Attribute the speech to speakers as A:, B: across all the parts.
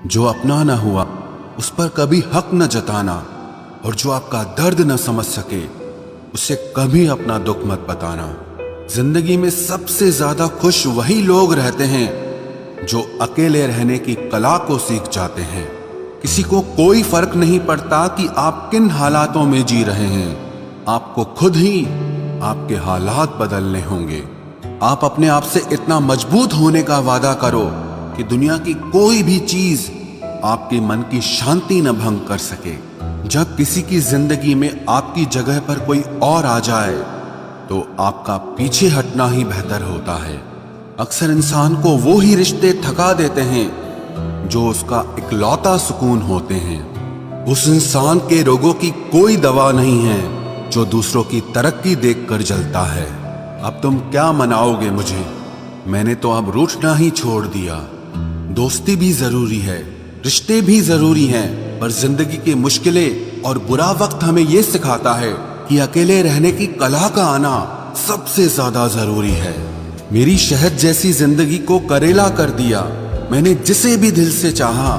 A: जो अपना न हुआ उस पर कभी हक न जताना, और जो आपका दर्द न समझ सके उसे कभी अपना दुख मत बताना। जिंदगी में सबसे ज्यादा खुश वही लोग रहते हैं जो अकेले रहने की कला को सीख जाते हैं। किसी को कोई फर्क नहीं पड़ता कि आप किन हालातों में जी रहे हैं, आपको खुद ही आपके हालात बदलने होंगे। आप अपने आप से इतना मजबूत होने का वादा करो कि दुनिया की कोई भी चीज आपके मन की शांति न भंग कर सके। जब किसी की जिंदगी में आपकी जगह पर कोई और आ जाए तो आपका पीछे हटना ही बेहतर होता है। अक्सर इंसान को वो ही रिश्ते थका देते हैं जो उसका इकलौता सुकून होते हैं। उस इंसान के रोगों की कोई दवा नहीं है जो दूसरों की तरक्की देखकर जलता है। अब तुम क्या मनाओगे मुझे, मैंने तो अब रूठना ही छोड़ दिया। दोस्ती भी जरूरी है, रिश्ते भी जरूरी हैं, पर जिंदगी की मुश्किलें और बुरा वक्त हमें यह सिखाता है कि अकेले रहने की कला का आना सबसे ज्यादा जरूरी है। मेरी शहद जैसी जिंदगी को करेला कर दिया। मैंने जिसे भी दिल से चाहा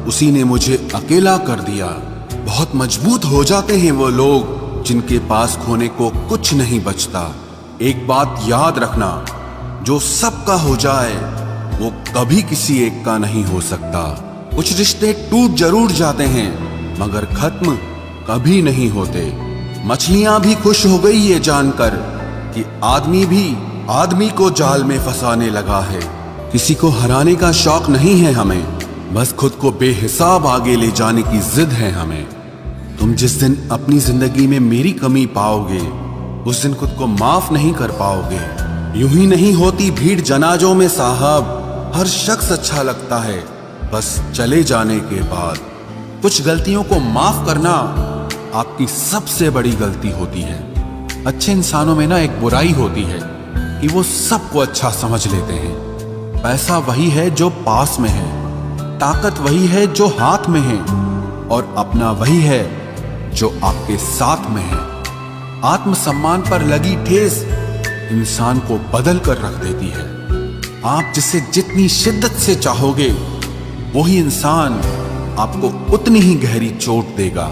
A: उसी ने मुझे अकेला कर दिया। बहुत मजबूत हो जाते हैं वो लोग जिनके पास खोने को कुछ नहीं बचता। एक बात याद रखना, जो सबका हो जाए वो कभी किसी एक का नहीं हो सकता। कुछ रिश्ते टूट जरूर जाते हैं मगर खत्म कभी नहीं होते। मछलियां भी खुश हो गई ये जानकर कि आदमी भी आदमी को जाल में फंसाने लगा है। किसी को हराने का शौक नहीं है हमें, बस खुद को बेहिसाब आगे ले जाने की जिद है हमें। तुम जिस दिन अपनी जिंदगी में मेरी कमी पाओगे उस दिन खुद को माफ नहीं कर पाओगे। यूं ही नहीं होती भीड़ जनाजों में साहब, हर शख्स अच्छा लगता है बस चले जाने के बाद। कुछ गलतियों को माफ करना आपकी सबसे बड़ी गलती होती है। अच्छे इंसानों में ना एक बुराई होती है कि वो सबको अच्छा समझ लेते हैं। पैसा वही है जो पास में है, ताकत वही है जो हाथ में है, और अपना वही है जो आपके साथ में है। आत्मसम्मान पर लगी ठेस इंसान को बदल कर रख देती है। आप जिसे जितनी शिद्दत से चाहोगे वही इंसान आपको उतनी ही गहरी चोट देगा।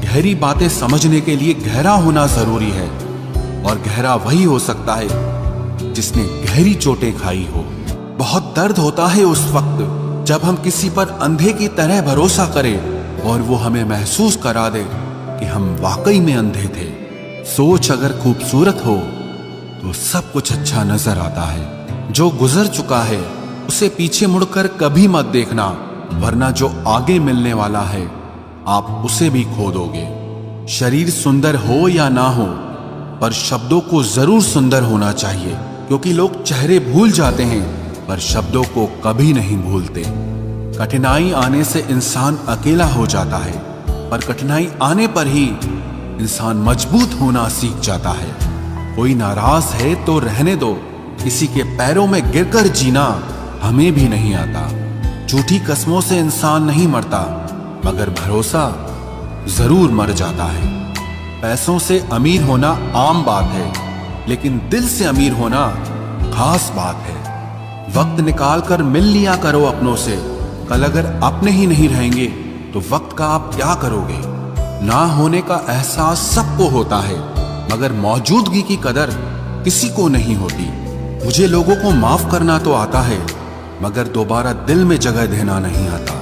A: गहरी बातें समझने के लिए गहरा होना जरूरी है, और गहरा वही हो सकता है जिसने गहरी चोटें खाई हो। बहुत दर्द होता है उस वक्त जब हम किसी पर अंधे की तरह भरोसा करें और वो हमें महसूस करा दे कि हम वाकई में अंधे थे। सोच अगर खूबसूरत हो तो सब कुछ अच्छा नजर आता है। जो गुजर चुका है उसे पीछे मुड़कर कभी मत देखना, वरना जो आगे मिलने वाला है आप उसे भी खो दोगे। शरीर सुंदर हो या ना हो, पर शब्दों को जरूर सुंदर होना चाहिए, क्योंकि लोग चेहरे भूल जाते हैं पर शब्दों को कभी नहीं भूलते। कठिनाई आने से इंसान अकेला हो जाता है, पर कठिनाई आने पर ही इंसान मजबूत होना सीख जाता है। कोई नाराज है तो रहने दो, किसी के पैरों में गिरकर जीना हमें भी नहीं आता। झूठी कस्मों से इंसान नहीं मरता, मगर भरोसा जरूर मर जाता है। पैसों से अमीर होना आम बात है, लेकिन दिल से अमीर होना खास बात है। वक्त निकाल कर मिल लिया करो अपनों से। कल अगर अपने ही नहीं रहेंगे तो वक्त का आप क्या करोगे। ना होने का एहसास सबको होता है, मगर मौजूदगी की कदर किसी को नहीं होती। मुझे लोगों को माफ करना तो आता है, मगर दोबारा दिल में जगह देना नहीं आता।